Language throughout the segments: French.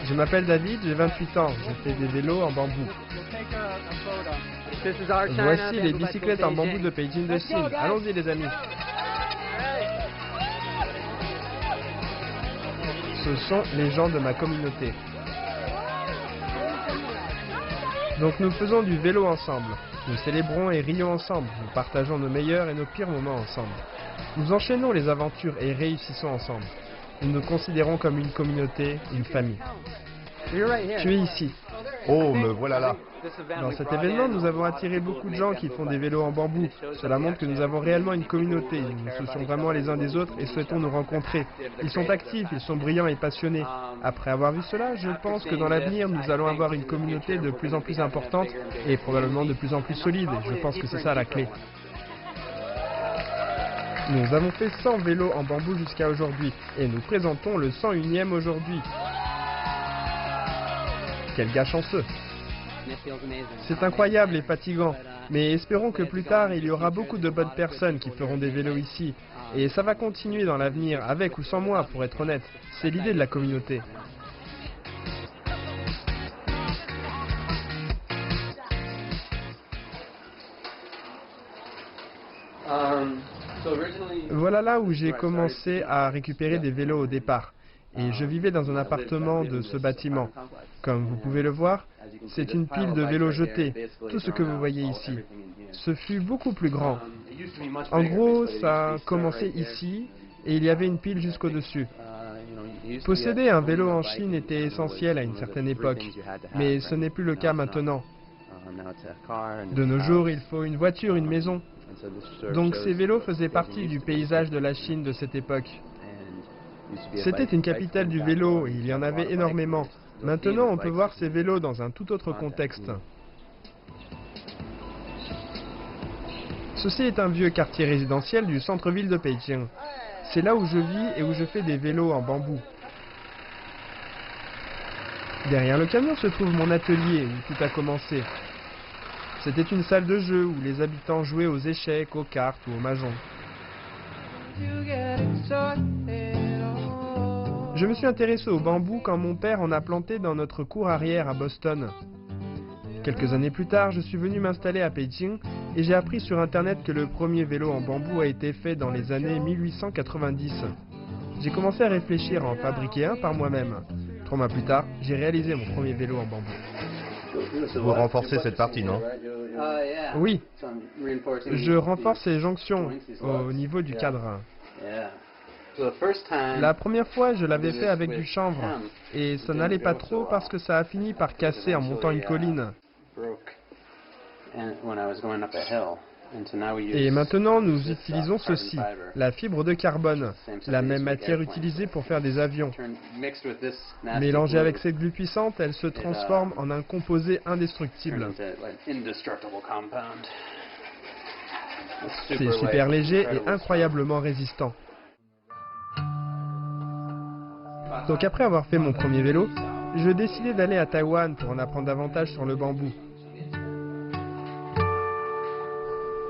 Je m'appelle David, j'ai 28 ans, je fais des vélos en bambou. Voici les bicyclettes en bambou de Beijing de Chine. Allons-y les amis. Ce sont les gens de ma communauté. Donc nous faisons du vélo ensemble. Nous célébrons et rions ensemble. Nous partageons nos meilleurs et nos pires moments ensemble. Nous enchaînons les aventures et réussissons ensemble. Nous nous considérons comme une communauté, une famille. Tu es ici. Oh, me voilà là. Dans cet événement, nous avons attiré beaucoup de gens qui font des vélos en bambou. Cela montre que nous avons réellement une communauté. Nous nous soucions vraiment les uns des autres et souhaitons nous rencontrer. Ils sont actifs, ils sont brillants et passionnés. Après avoir vu cela, je pense que dans l'avenir, nous allons avoir une communauté de plus en plus importante et probablement de plus en plus solide. Je pense que c'est ça la clé. Nous avons fait 100 vélos en bambou jusqu'à aujourd'hui et nous présentons le 101e aujourd'hui. Quel gars chanceux! C'est incroyable et fatigant, mais espérons que plus tard il y aura beaucoup de bonnes personnes qui feront des vélos ici. Et ça va continuer dans l'avenir, avec ou sans moi, pour être honnête. C'est l'idée de la communauté. Voilà là où j'ai commencé à récupérer des vélos au départ. Et je vivais dans un appartement de ce bâtiment. Comme vous pouvez le voir, c'est une pile de vélos jetés, tout ce que vous voyez ici. Ce fut beaucoup plus grand. En gros, ça a commencé ici et il y avait une pile jusqu'au-dessus. Posséder un vélo en Chine était essentiel à une certaine époque, mais ce n'est plus le cas maintenant. De nos jours, il faut une voiture, une maison. Donc ces vélos faisaient partie du paysage de la Chine de cette époque. C'était une capitale du vélo et il y en avait énormément. Maintenant, on peut voir ces vélos dans un tout autre contexte. Ceci est un vieux quartier résidentiel du centre-ville de Beijing. C'est là où je vis et où je fais des vélos en bambou. Derrière le camion se trouve mon atelier où tout a commencé. C'était une salle de jeu où les habitants jouaient aux échecs, aux cartes ou aux mahjong. Je me suis intéressé au bambou quand mon père en a planté dans notre cour arrière à Boston. Quelques années plus tard, je suis venu m'installer à Beijing et j'ai appris sur internet que le premier vélo en bambou a été fait dans les années 1890. J'ai commencé à réfléchir à en fabriquer un par moi-même. 3 mois plus tard, j'ai réalisé mon premier vélo en bambou. Vous renforcez cette partie, non? Oui, je renforce ces jonctions au niveau du cadre. La première fois, je l'avais fait avec du chanvre et ça n'allait pas trop parce que ça a fini par casser en montant une colline. Et maintenant, nous utilisons ceci, la fibre de carbone, la même matière utilisée pour faire des avions. Mélangée avec cette glue puissante, elle se transforme en un composé indestructible. C'est super léger et incroyablement résistant. Donc après avoir fait mon premier vélo, je décidai d'aller à Taïwan pour en apprendre davantage sur le bambou.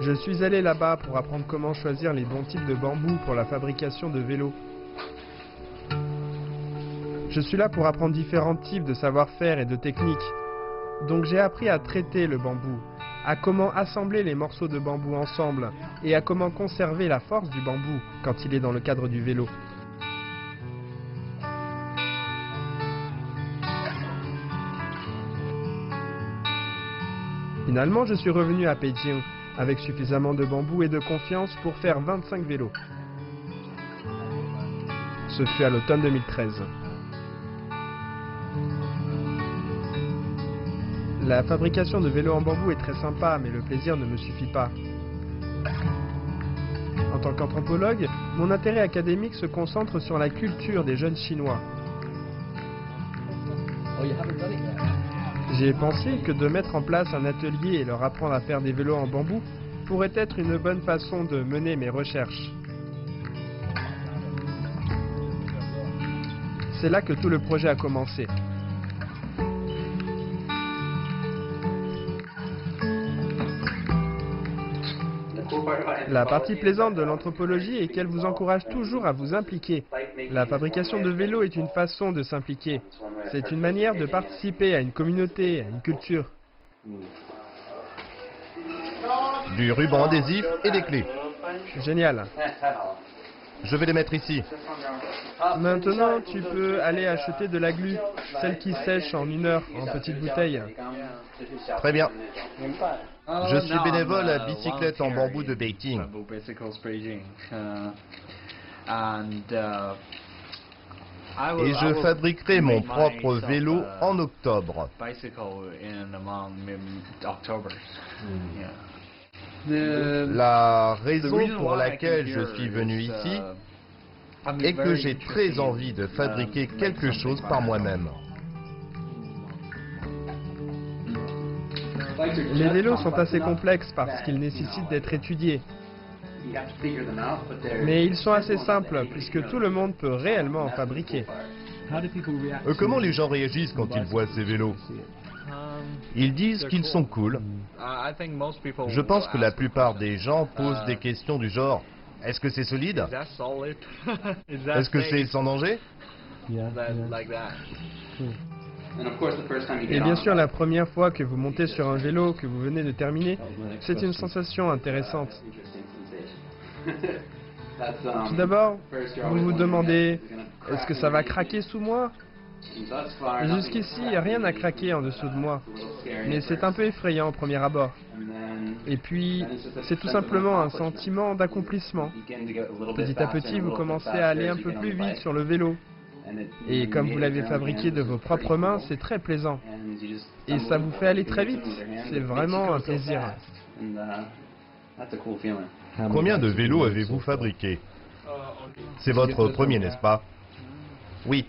Je suis allé là-bas pour apprendre comment choisir les bons types de bambou pour la fabrication de vélos. Je suis là pour apprendre différents types de savoir-faire et de techniques. Donc j'ai appris à traiter le bambou, à comment assembler les morceaux de bambou ensemble et à comment conserver la force du bambou quand il est dans le cadre du vélo. Finalement, je suis revenu à Beijing avec suffisamment de bambou et de confiance pour faire 25 vélos. Ce fut à l'automne 2013. La fabrication de vélos en bambou est très sympa, mais le plaisir ne me suffit pas. En tant qu'anthropologue, mon intérêt académique se concentre sur la culture des jeunes Chinois. J'ai pensé que de mettre en place un atelier et leur apprendre à faire des vélos en bambou pourrait être une bonne façon de mener mes recherches. C'est là que tout le projet a commencé. La partie plaisante de l'anthropologie est qu'elle vous encourage toujours à vous impliquer, La fabrication de vélos est une façon de s'impliquer. C'est une manière de participer à une communauté, à une culture. Du ruban adhésif et des clés. Génial. Je vais les mettre ici. Maintenant, tu peux aller acheter de la glu, celle qui sèche en 1 heure, en petite bouteille. Très bien. Je suis bénévole à Bicyclette en bambou de Beijing. Et je fabriquerai mon propre vélo en octobre. La raison pour laquelle je suis venu ici est que j'ai très envie de fabriquer quelque chose par moi-même. Les vélos sont assez complexes parce qu'ils nécessitent d'être étudiés. Mais ils sont assez simples puisque tout le monde peut réellement en fabriquer. Comment les gens réagissent quand ils voient ces vélos? Ils disent qu'ils sont cool. Je pense que la plupart des gens posent des questions du genre: est-ce que c'est solide? Est-ce que c'est sans danger? Et bien sûr, la première fois que vous montez sur un vélo que vous venez de terminer, c'est une sensation intéressante. Tout d'abord, vous vous demandez, est-ce que ça va craquer sous moi? Jusqu'ici, rien n'a craqué en dessous de moi, mais c'est un peu effrayant au premier abord. Et puis, c'est tout simplement un sentiment d'accomplissement. Petit à petit, vous commencez à aller un peu plus vite sur le vélo. Et comme vous l'avez fabriqué de vos propres mains, c'est très plaisant. Et ça vous fait aller très vite. C'est vraiment un plaisir. Combien de vélos avez-vous fabriqué? C'est votre premier, n'est-ce pas? Oui.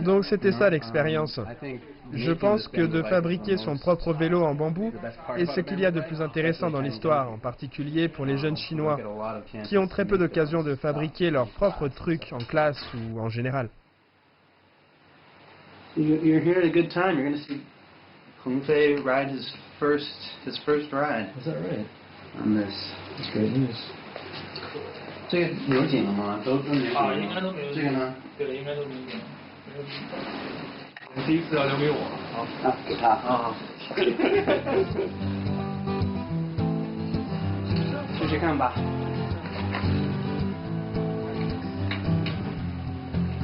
Donc c'était ça l'expérience. Je pense que de fabriquer son propre vélo en bambou est ce qu'il y a de plus intéressant dans l'histoire, en particulier pour les jeunes Chinois, qui ont très peu d'occasion de fabriquer leurs propres trucs en classe ou en général. You're here at a good time. You're going to see Kung Fei ride his first ride. Is that right? On this. That's great news. 这个留紧了吗？都没有。应该都没有。这个呢？对，应该都留紧。第一次要留给我啊，给他啊。试试看吧。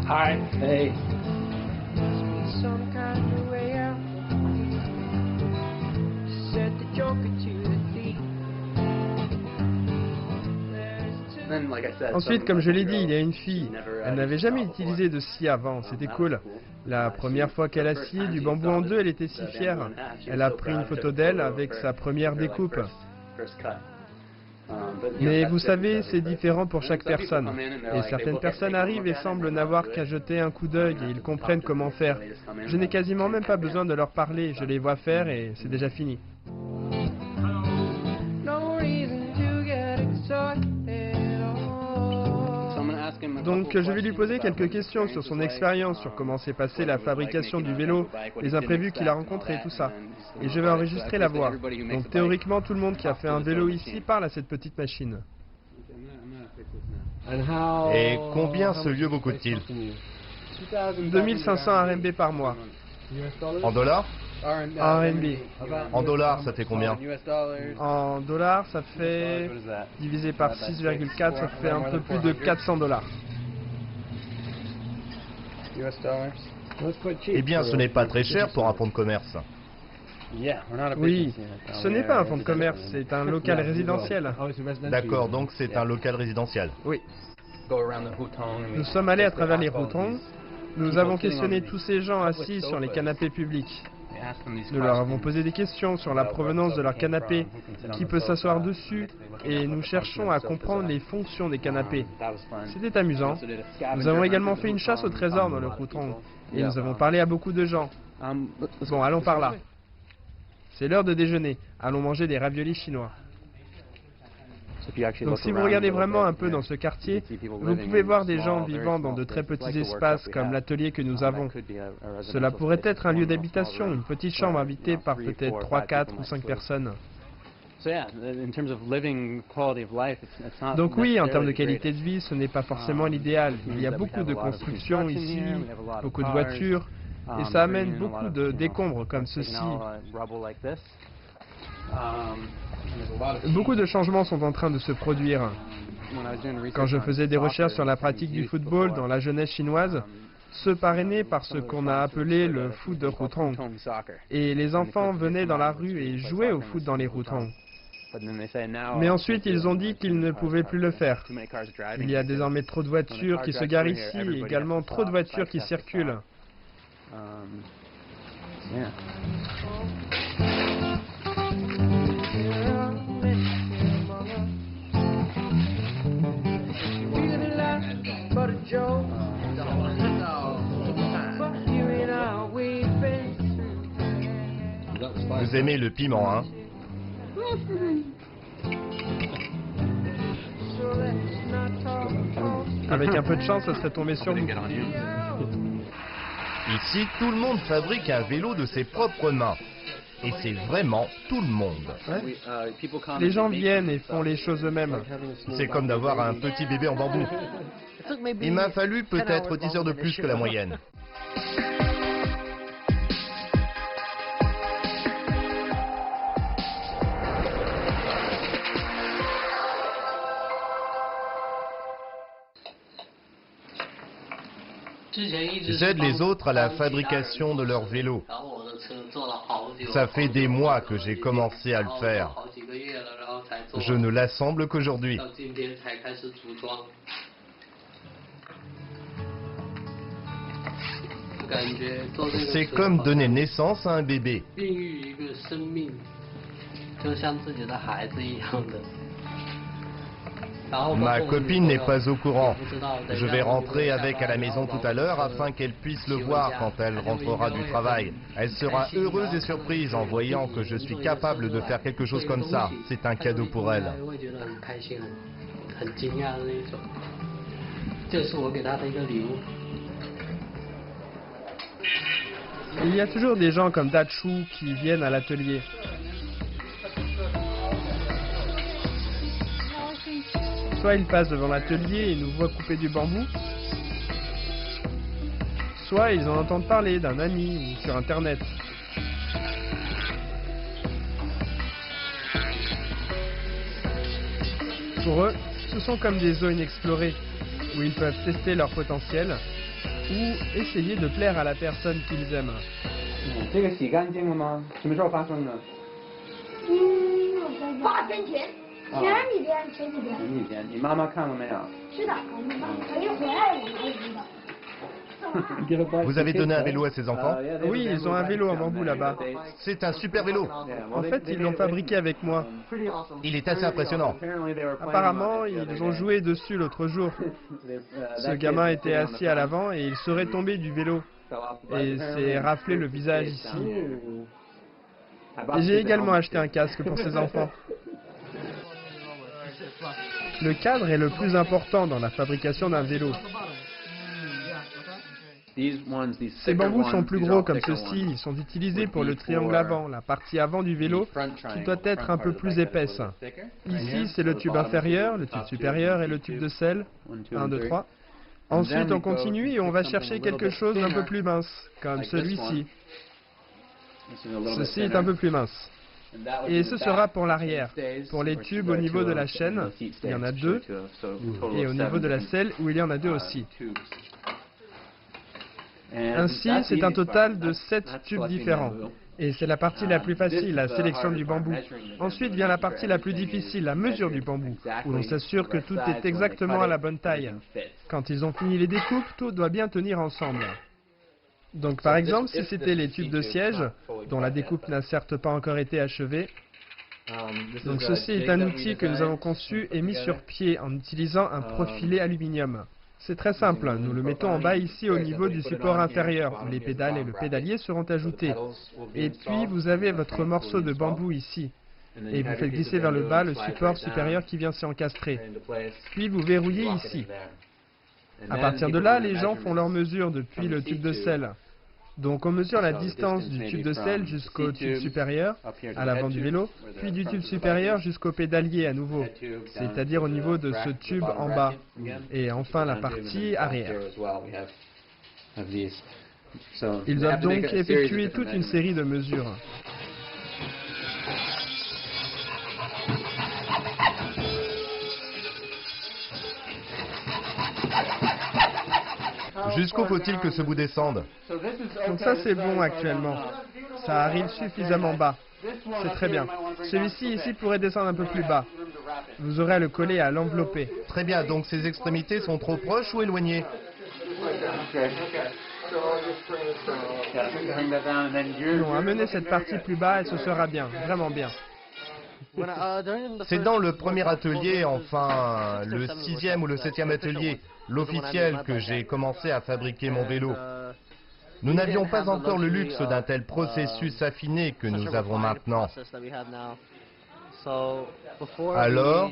嗨。哎。Some kind of way out. Said the joker to the thief. Ensuite, comme je l'ai dit, il y a une fille. Elle n'avait jamais utilisé de scie avant, c'était cool. La première fois qu'elle a scié du bambou en deux, elle était si fière. Elle a pris une photo d'elle avec sa première découpe. Mais vous savez, c'est différent pour chaque personne. Et certaines personnes arrivent et semblent n'avoir qu'à jeter un coup d'œil et ils comprennent comment faire. Je n'ai quasiment même pas besoin de leur parler, je les vois faire et c'est déjà fini. No reason to get excited. Donc je vais lui poser quelques questions sur son expérience, sur comment s'est passée la fabrication du vélo, les imprévus qu'il a rencontrés, tout ça. Et je vais enregistrer la voix. Donc théoriquement, tout le monde qui a fait un vélo ici parle à cette petite machine. Et combien ce lieu vous coûte-t-il? 2500 RMB par mois. En dollars? En RMB. En dollars, ça fait combien? En dollars, ça fait, divisé par 6,4, ça fait un peu plus de 400 $. Eh bien, ce n'est pas très cher pour un fonds de commerce. Oui, ce n'est pas un fonds de commerce, c'est un local résidentiel. D'accord, donc c'est un local résidentiel. Oui. Nous sommes allés à travers les routons. Nous avons questionné tous ces gens assis sur les canapés publics. Nous leur avons posé des questions sur la provenance de leur canapé, qui peut s'asseoir dessus, et nous cherchons à comprendre les fonctions des canapés. C'était amusant. Nous avons également fait une chasse au trésor dans le routon, et nous avons parlé à beaucoup de gens. Bon, allons par là. C'est l'heure de déjeuner. Allons manger des raviolis chinois. Donc si vous regardez vraiment un peu dans ce quartier, vous pouvez voir des gens vivant dans de très petits espaces comme l'atelier que nous avons. Cela pourrait être un lieu d'habitation, une petite chambre habitée par peut-être 3, 4 ou 5 personnes. Donc oui, en termes de qualité de vie, ce n'est pas forcément l'idéal. Il y a beaucoup de constructions ici, beaucoup de voitures, et ça amène beaucoup de décombres comme ceci. Beaucoup de changements sont en train de se produire. Quand je faisais des recherches sur la pratique du football dans la jeunesse chinoise, ce parrainé par ce qu'on a appelé le foot de Hutong. Et les enfants venaient dans la rue et jouaient au foot dans les Hutong. Mais ensuite, ils ont dit qu'ils ne pouvaient plus le faire. Il y a désormais trop de voitures qui se garent ici et également trop de voitures qui circulent. Vous aimez le piment, hein? Avec un peu de chance, ça serait tombé sur nous. Ici, tout le monde fabrique un vélo de ses propres mains. Et c'est vraiment tout le monde. Ouais. Les gens viennent et font les choses eux-mêmes. C'est comme d'avoir un petit bébé en bambou. Il m'a fallu peut-être 10 heures de plus que la moyenne. J'aide les autres à la fabrication de leurs vélos. Ça fait des mois que j'ai commencé à le faire. Je ne l'assemble qu'aujourd'hui. C'est comme donner naissance à un bébé. Ma copine n'est pas au courant. Je vais rentrer avec à la maison tout à l'heure afin qu'elle puisse le voir quand elle rentrera du travail. Elle sera heureuse et surprise en voyant que je suis capable de faire quelque chose comme ça. C'est un cadeau pour elle. Il y a toujours des gens comme Dachu qui viennent à l'atelier. Soit ils passent devant l'atelier et nous voient couper du bambou, soit ils en entendent parler d'un ami ou sur Internet. Pour eux, ce sont comme des zones inexplorées, où ils peuvent tester leur potentiel ou essayer de plaire à la personne qu'ils aiment. Vous avez donné un vélo à ces enfants? Oui, ils ont un vélo en bambou là-bas. C'est un super vélo. En fait, ils l'ont fabriqué avec moi. Il est assez impressionnant. Apparemment, ils ont joué dessus l'autre jour. Ce gamin était assis à l'avant et il serait tombé du vélo et s'est raflé le visage ici. Et j'ai également acheté un casque pour ces enfants. Le cadre est le plus important dans la fabrication d'un vélo. Ces bambous sont plus gros comme ceux-ci, ils sont utilisés pour le triangle avant, la partie avant du vélo, qui doit être un peu plus épaisse. Ici, c'est le tube inférieur, le tube supérieur et le tube de selle. 1, 2, 3. Ensuite, on continue et on va chercher quelque chose d'un peu plus mince, comme celui-ci. Ceci est un peu plus mince. Et ce sera pour l'arrière. Pour les tubes au niveau de la chaîne, il y en a 2, et au niveau de la selle, où il y en a 2 aussi. Ainsi, c'est un total de 7 tubes différents. Et c'est la partie la plus facile, la sélection du bambou. Ensuite vient la partie la plus difficile, la mesure du bambou, où l'on s'assure que tout est exactement à la bonne taille. Quand ils ont fini les découpes, tout doit bien tenir ensemble. Donc par exemple, si c'était les tubes de siège, dont la découpe n'a certes pas encore été achevée, donc ceci est un outil que nous avons conçu et mis sur pied en utilisant un profilé aluminium. C'est très simple, nous le mettons en bas ici au niveau du support inférieur, où les pédales et le pédalier seront ajoutés. Et puis vous avez votre morceau de bambou ici, et vous faites glisser vers le bas le support supérieur qui vient s'y encastrer. Puis vous verrouillez ici. À partir de là, les gens font leurs mesures depuis le tube de selle. Donc on mesure la distance du tube de selle jusqu'au tube supérieur, à l'avant du vélo, puis du tube supérieur jusqu'au pédalier à nouveau, c'est-à-dire au niveau de ce tube en bas, et enfin la partie arrière. Ils doivent donc effectuer toute une série de mesures. Jusqu'où faut-il que ce bout descende? Donc ça c'est bon actuellement. Ça arrive suffisamment bas. C'est très bien. Celui-ci ici pourrait descendre un peu plus bas. Vous aurez à le coller et à l'envelopper. Très bien, donc ces extrémités sont trop proches ou éloignées? Non, amenez cette partie plus bas et ce sera bien, vraiment bien. C'est dans le premier atelier, enfin le 6e ou le 7e atelier, l'officiel, que j'ai commencé à fabriquer mon vélo. Nous n'avions pas encore le luxe d'un tel processus affiné que nous avons maintenant. Alors,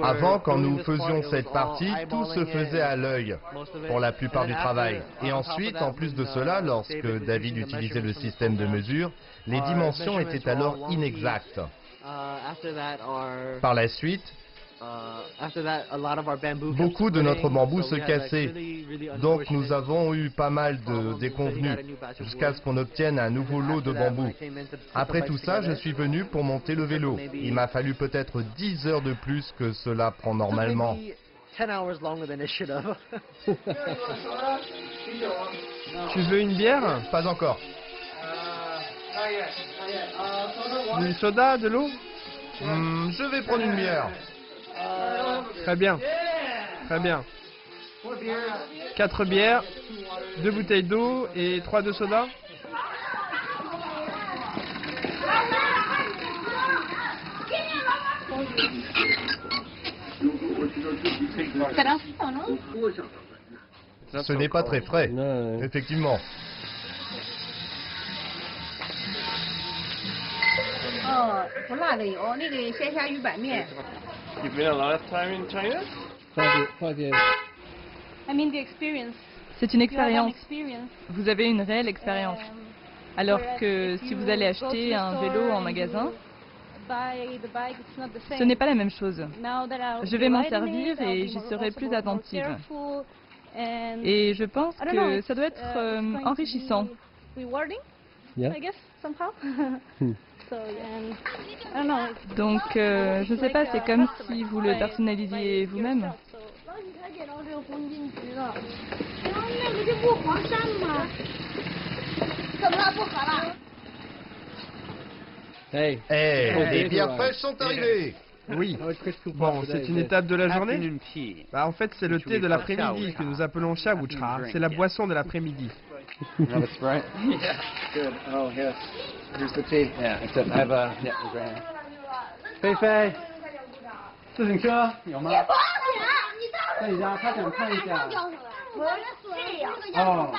avant, quand nous faisions cette partie, tout se faisait à l'œil, pour la plupart du travail. Et ensuite, en plus de cela, lorsque David utilisait le système de mesure, les dimensions étaient alors inexactes. Par la suite, beaucoup de notre bambou se cassait, donc nous avons eu pas mal de déconvenues, jusqu'à ce qu'on obtienne un nouveau lot de bambou. Après tout ça, je suis venu pour monter le vélo. Il m'a fallu peut-être 10 heures de plus que cela prend normalement. Tu veux une bière? Pas encore. Du soda, de l'eau? Je vais prendre une bière. Très bien. Très bien. 4 bières, 2 bouteilles d'eau et 3 de soda? Ce n'est pas très frais, effectivement. You've been a lot of time in China? C'est une expérience. Vous avez une réelle expérience. Alors que si vous allez acheter un vélo en magasin, ce n'est pas la même chose. Je vais m'en servir et j'y serai plus attentive. Et je pense que ça doit être enrichissant. Donc, je ne sais pas, c'est comme si vous le personnalisiez vous-même. Hey, les bières fraîches sont arrivées. Oui. Bon, c'est une étape de la journée. En fait, c'est le thé de l'après-midi que nous appelons Shabucha. C'est la boisson de l'après-midi. That's right. Yeah. Good. Oh, yes. Here's the tea. Yeah, except I have a... Yeah, right here. 菲菲，自行车有吗？在你家，他想看一下。哦。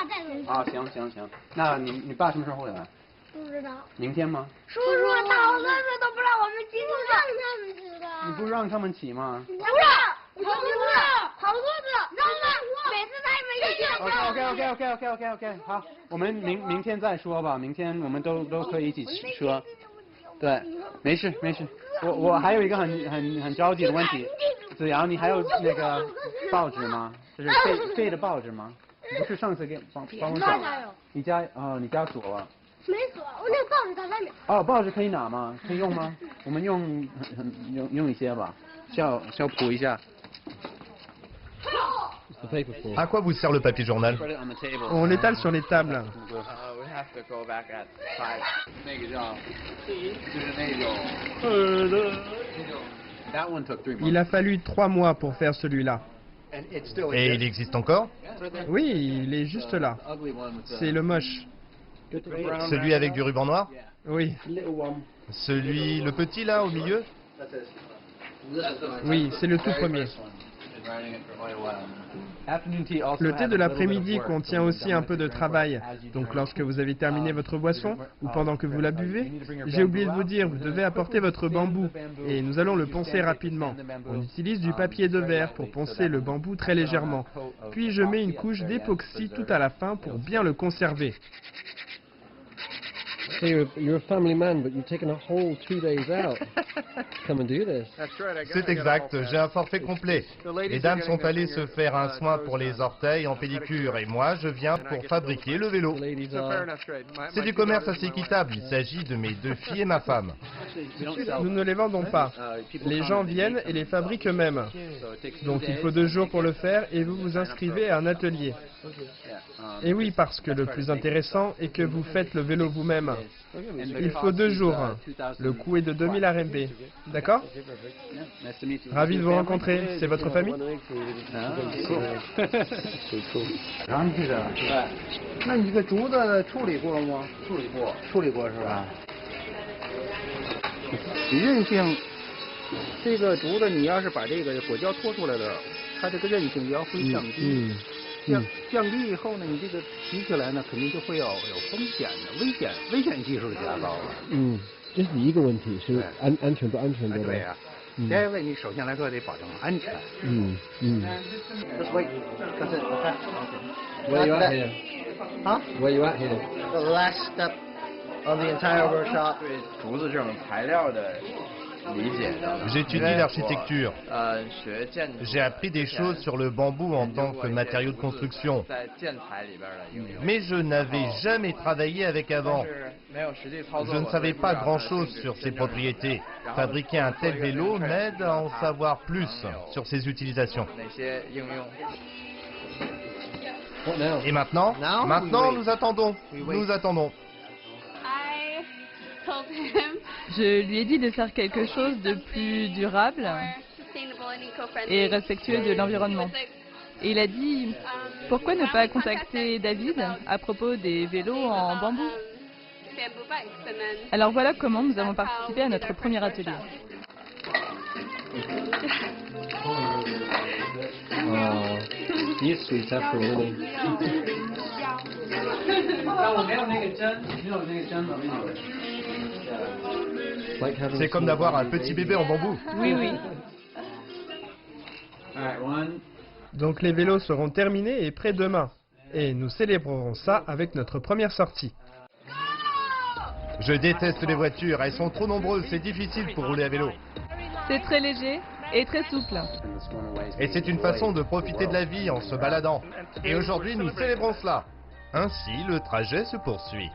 啊，行行行，那你爸什么时候会来？不知道。明天吗？叔叔，好多次都不让我们骑车。让他们骑的。你不是让他们骑吗？不让，我就不让，好多次，让了，每次他们一起。OK， 好，我们明天再说吧，明天我们都可以一起骑车。对，没事没事。我还有一个很着急的问题，子瑶，你还有那个报纸吗？就是废的报纸吗？不是上次帮我找？你家你家锁了？没锁，我那个报纸在外面。哦，报紙可以拿嗎？可以用嗎？我們用一些吧，需要鋪一下。À quoi vous sert le papier journal? On l'étale sur les tables. Il a fallu 3 mois pour faire celui-là. Et il existe encore? Oui, il est juste là. C'est le moche. Celui avec du ruban noir? Oui. Celui, le petit là, au milieu? Oui, c'est le tout premier. Le thé de l'après-midi contient aussi un peu de travail. Donc lorsque vous avez terminé votre boisson, ou pendant que vous la buvez, j'ai oublié de vous dire, vous devez apporter votre bambou. Et nous allons le poncer rapidement. On utilise du papier de verre pour poncer le bambou très légèrement. Puis je mets une couche d'époxy tout à la fin pour bien le conserver. So you're a family man, but you've taken a whole 2 days out. Come and do this. C'est exact, j'ai un forfait complet. Les dames sont allées se faire un soin pour les orteils en pédicure et moi je viens pour fabriquer le vélo. C'est du commerce assez équitable, il s'agit de mes 2 filles et ma femme. Nous ne les vendons pas. Les gens viennent et les fabriquent eux-mêmes. Donc il faut 2 jours pour le faire et vous vous inscrivez à un atelier. Et oui, parce que le plus intéressant est que vous faites le vélo vous-même. Il faut 2 jours. Le coût est de 2000 RMB. D'accord? Ravi de vous rencontrer. C'est votre famille?这是第一个问题，是安全不安全的。对呀，第二位你首先来说得保证安全。Where you at here? Huh? Where you at here? The last step of the entire workshop. 对竹子这种材料的理解的。J'étudie l'architecture. J'ai appris des choses sur le bambou en tant que matériau de construction. Mais je n'avais jamais travaillé avec avant. Je ne savais pas grand-chose sur ses propriétés. Fabriquer un tel vélo m'aide à en savoir plus sur ses utilisations. Et maintenant? Maintenant, nous attendons. Nous attendons. Je lui ai dit de faire quelque chose de plus durable et respectueux de l'environnement. Et il a dit, pourquoi ne pas contacter David à propos des vélos en bambou? Alors voilà comment nous avons participé à notre premier atelier. C'est comme d'avoir un petit bébé en bambou. Oui, oui. Donc les vélos seront terminés et prêts demain. Et nous célébrerons ça avec notre première sortie. Je déteste les voitures, elles sont trop nombreuses, c'est difficile pour rouler à vélo. C'est très léger et très souple. Et c'est une façon de profiter de la vie en se baladant. Et aujourd'hui, nous célébrons cela. Ainsi, le trajet se poursuit.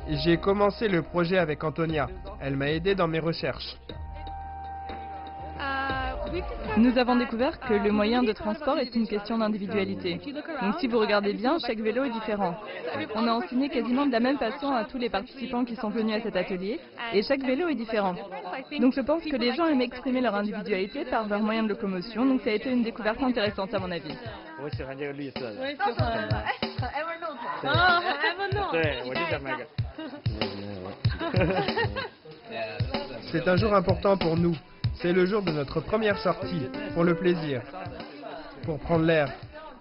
J'ai commencé le projet avec Antonia. Elle m'a aidé dans mes recherches. Nous avons découvert que le moyen de transport est une question d'individualité. Donc si vous regardez bien, chaque vélo est différent. On a enseigné quasiment de la même façon à tous les participants qui sont venus à cet atelier, et chaque vélo est différent. Donc je pense que les gens aiment exprimer leur individualité par leur moyen de locomotion, donc ça a été une découverte intéressante à mon avis. C'est un jour important pour nous. C'est le jour de notre première sortie, pour le plaisir, pour prendre l'air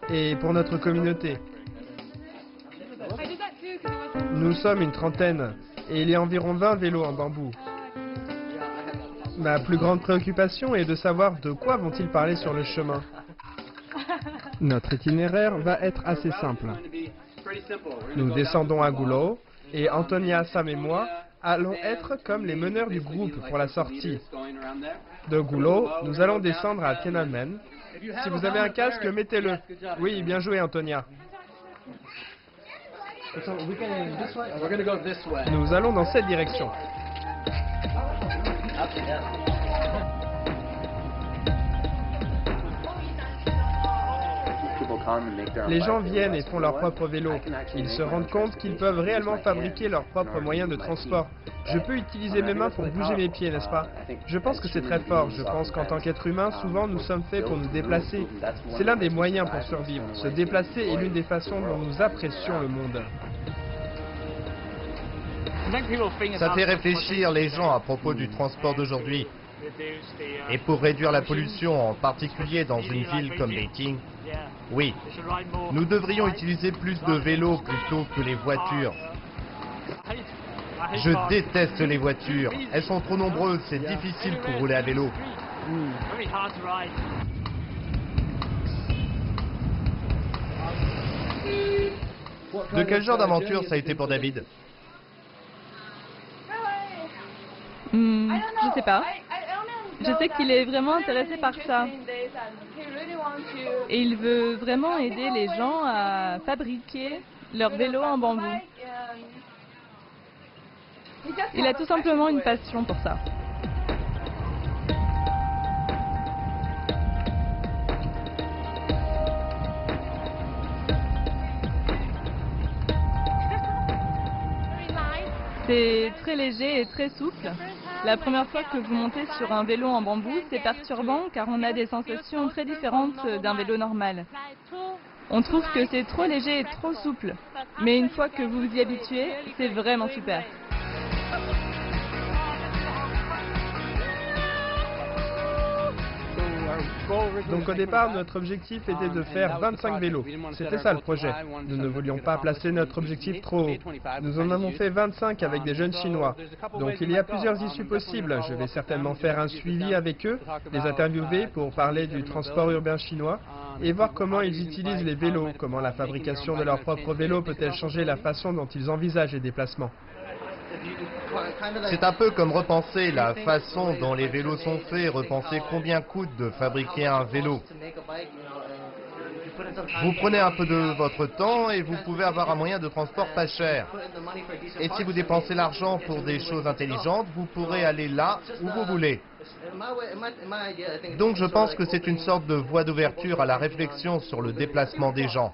et pour notre communauté. Nous sommes une trentaine et il y a environ 20 vélos en bambou. Ma plus grande préoccupation est de savoir de quoi vont-ils parler sur le chemin. Notre itinéraire va être assez simple. Nous descendons à Gulo et Antonia, Sam et moi allons être comme les meneurs du groupe pour la sortie. De Gulo, nous allons descendre à Tiananmen. Si vous avez un casque, mettez-le. Oui, bien joué, Antonia. Nous allons dans cette direction. Les gens viennent et font leur propre vélo. Ils se rendent compte qu'ils peuvent réellement fabriquer leur propre moyen de transport. Je peux utiliser mes mains pour bouger mes pieds, n'est-ce pas? Je pense que c'est très fort. Je pense qu'en tant qu'être humain, souvent nous sommes faits pour nous déplacer. C'est l'un des moyens pour survivre. Se déplacer est l'une des façons dont nous apprécions le monde. Ça fait réfléchir les gens à propos du transport d'aujourd'hui. Et pour réduire la pollution, en particulier dans une ville comme Beijing, oui, nous devrions utiliser plus de vélos plutôt que les voitures. Je déteste les voitures. Elles sont trop nombreuses, c'est difficile pour rouler à vélo. De quel genre d'aventure ça a été pour David? Je sais pas. Je sais qu'il est vraiment intéressé par ça. Et il veut vraiment aider les gens à fabriquer leur vélo en bambou. Il a tout simplement une passion pour ça. C'est très léger et très souple. La première fois que vous montez sur un vélo en bambou, c'est perturbant car on a des sensations très différentes d'un vélo normal. On trouve que c'est trop léger et trop souple. Mais une fois que vous vous y habituez, c'est vraiment super. Donc au départ, notre objectif était de faire 25 vélos. C'était ça le projet. Nous ne voulions pas placer notre objectif trop haut. Nous en avons fait 25 avec des jeunes Chinois. Donc il y a plusieurs issues possibles. Je vais certainement faire un suivi avec eux, les interviewer pour parler du transport urbain chinois et voir comment ils utilisent les vélos, comment la fabrication de leurs propres vélos peut-elle changer la façon dont ils envisagent les déplacements. C'est un peu comme repenser la façon dont les vélos sont faits, repenser combien coûte de fabriquer un vélo. Vous prenez un peu de votre temps et vous pouvez avoir un moyen de transport pas cher. Et si vous dépensez l'argent pour des choses intelligentes, vous pourrez aller là où vous voulez. Donc je pense que c'est une sorte de voie d'ouverture à la réflexion sur le déplacement des gens.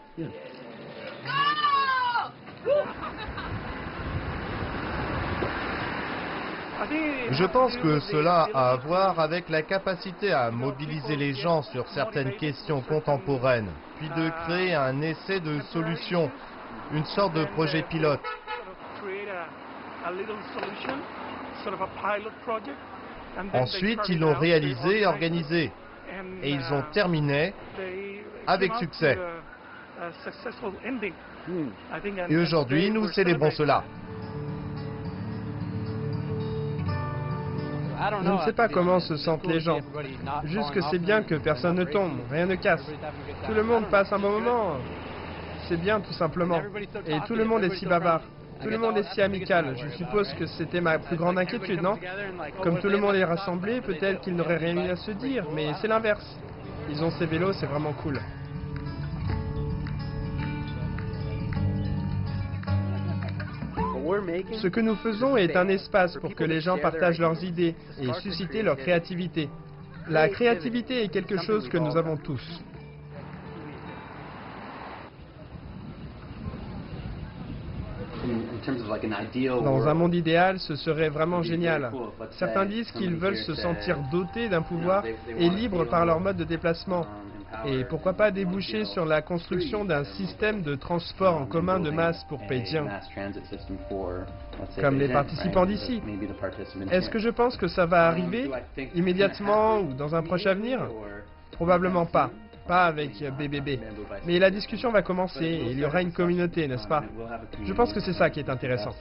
Je pense que cela a à voir avec la capacité à mobiliser les gens sur certaines questions contemporaines, puis de créer un essai de solution, une sorte de projet pilote. Ensuite, ils l'ont réalisé et organisé, et ils ont terminé avec succès. Et aujourd'hui, nous célébrons cela. Je ne sais pas comment se sentent les gens. Juste que c'est bien que personne ne tombe, rien ne casse. Tout le monde passe un bon moment. C'est bien tout simplement. Et tout le monde est si bavard. Tout le monde est si amical. Je suppose que c'était ma plus grande inquiétude, non? Comme tout le monde est rassemblé, peut-être qu'ils n'auraient rien eu à se dire, mais c'est l'inverse. Ils ont ces vélos, c'est vraiment cool. Ce que nous faisons est un espace pour que les gens partagent leurs idées et susciter leur créativité. La créativité est quelque chose que nous avons tous. Dans un monde idéal, ce serait vraiment génial. Certains disent qu'ils veulent se sentir dotés d'un pouvoir et libres par leur mode de déplacement. Et pourquoi pas déboucher sur la construction d'un système de transport en commun de masse pour Pékin, comme les participants d'ici. Est-ce que je pense que ça va arriver immédiatement ou dans un proche avenir? Probablement pas. Pas avec BBB. Mais la discussion va commencer et il y aura une communauté, n'est-ce pas? Je pense que c'est ça qui est intéressant.